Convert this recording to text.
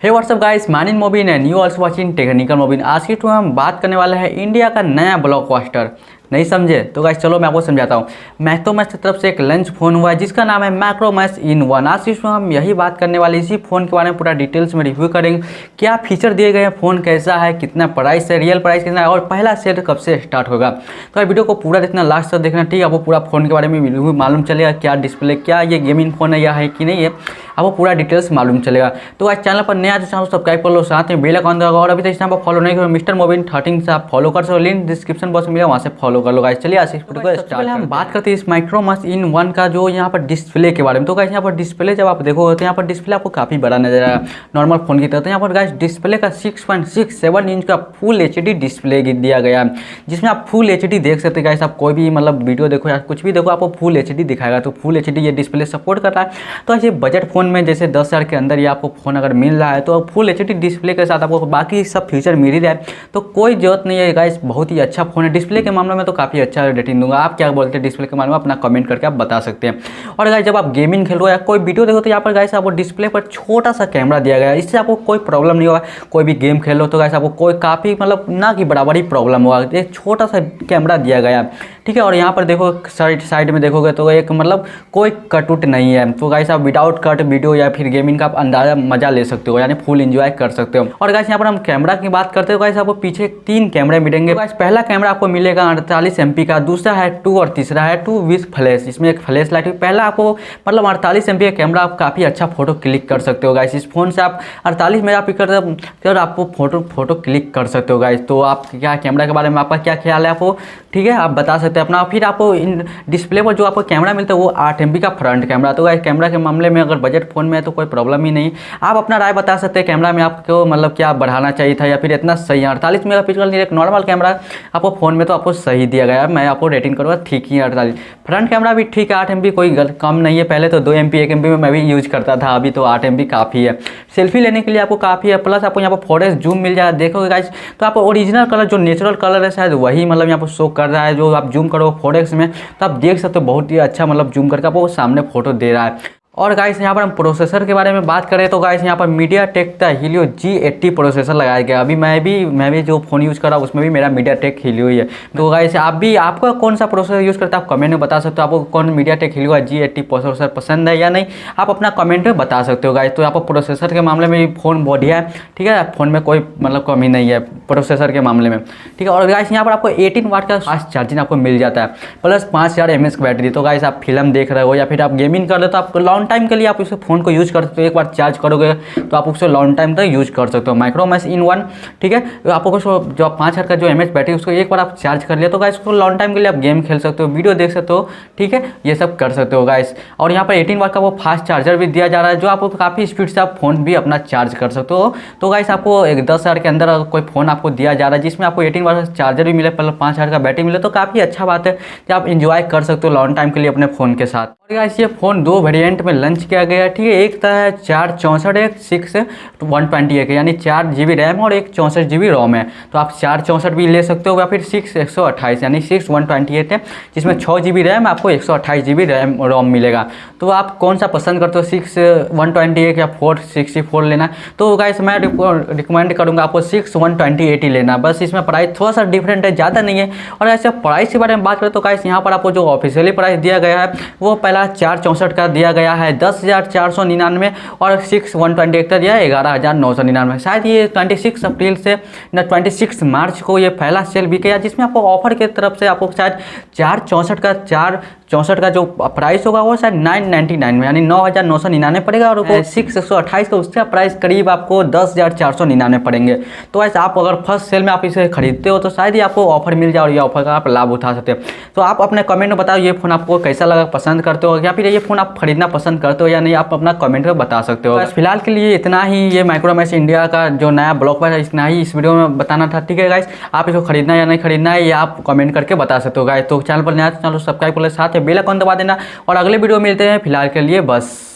हे what's up guys, माइन इन Mobin and you also watching technical Mobin. आज की वीडियो में हम बात करने वाले हैं इंडिया का नया ब्लॉकबस्टर। नहीं समझे तो गाइस चलो मैं आपको समझाता हूँ। मैक्रोमैक्स की तरफ से एक लंच फ़ोन हुआ है जिसका नाम है माइक्रोमैक्स इन 1। आज इसमें हम यही बात करने वाले, इसी फ़ोन के बारे में पूरा डिटेल्स में रिव्यू करेंगे। क्या फीचर दिए गए हैं, फ़ोन कैसा है, कितना प्राइस है, रियल प्राइस कितना है और पहला सेल कब से स्टार्ट होगा। तो वीडियो को पूरा देखना, लास्ट तक देखना, ठीक है। आपको पूरा फ़ोन के बारे में रिव्यू मालूम चलेगा, क्या डिस्प्ले, क्या ये गेमिंग फ़ोन है या है कि नहीं है, आपको पूरा डिटेल्स मालूम चलेगा। तो आज चैनल पर नया तो चैनल सब्सक्राइब कर लो, साथ में बेल आइकन दबाओ और अभी तक इस चैनल पर फॉलो नहीं करो मिस्टर मोबिन 13 से आप फॉलो कर सकते हो, लिंक डिस्क्रिप्शन बॉक्स में मिलेगा, वहाँ से फॉलो कर लो गाइस। चलिए आज इस वीडियो को स्टार्ट हम बात करते हैं इस माइक्रोमैक्स इन 1 का जो यहाँ पर डिस्प्ले के बारे में। तो गाइस यहाँ पर डिस्प्ले जब आप देखोगे तो यहाँ पर डिस्प्ले आपको काफ़ी बड़ा नजर आएगा नॉर्मल फोन की तरह। तो यहाँ पर गाइस डिस्प्ले का 6.67 इंच का फुल एचडी डिस्प्ले दिया गया है, जिसमें आप फुल एचडी देख सकते हैं गाइस। आप कोई भी मतलब वीडियो देखो या कुछ भी देखो आपको फुल एचडी दिखाएगा। तो फुल एचडी ये डिस्प्ले सपोर्ट कर रहा है। तो ऐसे बजट फोन में जैसे 10,000 के अंदर ये आपको फ़ोन अगर मिल रहा है तो फुल एचडी डिस्प्ले के साथ आपको बाकी सब फीचर मिल ही रहा है, तो कोई जरूरत नहीं है गाइस। बहुत ही अच्छा फ़ोन है, डिस्प्ले के मामले में तो काफ़ी अच्छा रेटिंग दूंगा। आप क्या बोलते हैं डिस्प्ले के बारे में अपना कमेंट करके आप बता सकते हैं। और गाइस जब आप गेमिंग खेलो या कोई वीडियो देखो तो यहाँ पर गाइस आपको डिस्प्ले पर छोटा सा कैमरा दिया गया है, इससे आपको कोई प्रॉब्लम नहीं होगा। कोई भी गेम खेलो तो गाइस आपको कोई काफ़ी मतलब ना कि बराबर ही प्रॉब्लम होगा। एक छोटा सा कैमरा दिया गया है, ठीक है। और यहाँ पर देखो साइड में देखोगे तो एक मतलब कोई कट उट नहीं है। तो गाइस आप विदाउट कट वीडियो या फिर गेमिंग का आप अंदाजा मजा ले सकते हो, यानी फुल एंजॉय कर सकते हो। और गाइस यहाँ पर हम कैमरा की बात करते हो गाइस, आपको पीछे 3 कैमरे मिलेंगे गाइस। पहला कैमरा आपको मिलेगा 48 MP का, दूसरा है 2 और तीसरा है 2 विथ फ्लैश। इसमें एक फ्लैश लाइट। पहला आपको मतलब 48 MP का कैमरा, आप काफ़ी अच्छा फोटो क्लिक कर सकते हो गाइस। इस फोन से आप 48 मेगापिक्सल आपको फोटो क्लिक कर सकते हो गाइस। तो आप क्या कैमरा के बारे में आपका क्या ख्याल है आपको, ठीक है, आप बता सकते हैं अपना। फिर आपको इन डिस्प्ले पर जो आपको कैमरा मिलता है वो 8 MP का फ्रंट कैमरा। तो गाइस कैमरा के मामले में अगर बजट फ़ोन में है तो कोई प्रॉब्लम ही नहीं। आप अपना राय बता सकते हैं कैमरा में आपको मतलब क्या बढ़ाना चाहिए था या फिर इतना सही है। 48 मेगापिक्सल एक नॉर्मल कैमरा आपको फ़ोन में तो आपको सही दिया गया है। मैं आपको रेटिंग करूँगा ठीक ही 48। फ्रंट कैमरा भी ठीक है, 8 MP कोई कम नहीं है। पहले तो 2 MP 1 MP में मैं भी यूज़ करता था, अभी तो 8 MP काफ़ी है। सेल्फी लेने के लिए आपको काफ़ी है। प्लस आपको यहाँ पर 4x जूम मिल जाए, देखोगे गाइस तो आपको ओरिजिनल कलर जो नेचुरल कलर है शायद वही मतलब यहाँ पर शो कर रहा है। जो आप जूम करो 4x में तो आप देख सकते हो बहुत ही अच्छा मतलब जूम करके आपको सामने फोटो दे रहा है। और गाइस यहाँ पर हम प्रोसेसर के बारे में बात करें तो गाइस यहाँ पर MediaTek का Helio G80 प्रोसेसर लगाया गया। अभी मैं भी जो फ़ोन यूज़ कर रहा हूँ उसमें भी मेरा MediaTek Helio ही है। तो गाइस आपका कौन सा प्रोसेसर यूज़ करता है आप कमेंट में बता सकते हो। आपको कौन MediaTek Helio G80 प्रोसेसर पसंद है या नहीं, आप अपना कमेंट में बता सकते हो गाइस। तो आपको प्रोसेसर के मामले में फ़ोन बढ़िया है, ठीक है। फ़ोन में कोई मतलब कमी नहीं है प्रोसेसर के मामले में, ठीक है। और गाइस यहाँ पर आपको 18 वाट का फास्ट चार्जिंग आपको मिल जाता है, प्लस 5000 mAh की बैटरी। तो गाइस आप फिल्म देख रहे हो या फिर आप गेमिंग कर रहे हो तो आपको लॉन्ग टाइम के लिए आप इस फोन को यूज कर सकते हो। एक बार चार्ज करोगे तो आप उसको लॉन्ग टाइम तक यूज कर सकते हो। माइक्रोमैक्स इन 1, ठीक है। तो आपको जो 5000 का जो mAh बैटरी उसको एक बार आप चार्ज कर लिया तो गाइस उसको लॉन्ग टाइम के लिए आप गेम खेल सकते हो, वीडियो देख सकते हो, ठीक है, ये सब कर सकते हो गाइस। और यहाँ पर 18 वाट का वो फास्ट चार्जर भी दिया जा रहा है, जो आपको काफ़ी स्पीड से आप फोन भी अपना चार्ज कर सकते हो। तो गाइस आपको एक 10,000 के अंदर कोई फ़ोन आपको दिया जा रहा है जिसमें आपको 18 वाट का चार्जर भी मिले, प्लस 5000 का बैटरी मिले, तो काफ़ी अच्छा बात है कि आप इंजॉय कर सकते हो लॉन्ग टाइम के लिए अपने फ़ोन के साथ। और गाइस ये फ़ोन 2 वेरिएंट में लॉन्च किया गया है, ठीक है। एक था 464, एक 6/128 यानी 4 GB रैम और एक 64 GB रोम है। तो आप 464 भी ले सकते हो या फिर 128 यानी 6/128 है, जिसमें 6 GB रैम आपको 128 GB रैम रोम मिलेगा। तो आप कौन सा पसंद करते हो, 6/128 या 464 लेना। तो गाइस मैं रिकमेंड करूँगा आपको 6/128 ही लेना, बस इसमें प्राइस थोड़ा सा डिफरेंट है, ज़्यादा नहीं है। और ऐसे प्राइस के बारे में बात करें तो गाइस यहाँ पर आपको जो ऑफिशियली प्राइस दिया गया है वो पहला 464 का दिया गया है 10,499 और 6/128 का दिया है 11,999। शायद ये 26 अप्रैल से 26 मार्च को ये पहला सेल भी किया, जिसमें आपको ऑफर की तरफ से आपको शायद 464 का जो प्राइस होगा वो शायद 999 में यानी 9,999 पड़ेगा। और 6/128 का उसका प्राइस करीब आपको 10,499 पड़ेंगे। तो ऐसे आप अगर फर्स्ट सेल में आप इसे खरीदते हो तो शायद ही आपको ऑफर मिल जाए और ये ऑफर का आप लाभ उठा सकते हो। तो आप अपने कमेंट में बताओ ये फ़ोन आपको कैसा लगा, पसंद करते हो या फिर ये फ़ोन आप खरीदना पसंद करते हो या नहीं, आप अपना कमेंट में बता सकते हो। फिलहाल के लिए इतना ही, ये माइक्रोमैक्स इंडिया का जो नया ब्लॉकबस्टर है इतना ही इस वीडियो में बताना था, ठीक है गाइस। आप इसको खरीदना या नहीं खरीदना है ये आप कमेंट करके बता सकते हो गाइस। तो चैनल पर नया चैनल सब्सक्राइब कर ले, साथ में बेल आइकन दबा देना और अगले वीडियो मिलते हैं। फिलहाल के लिए बस।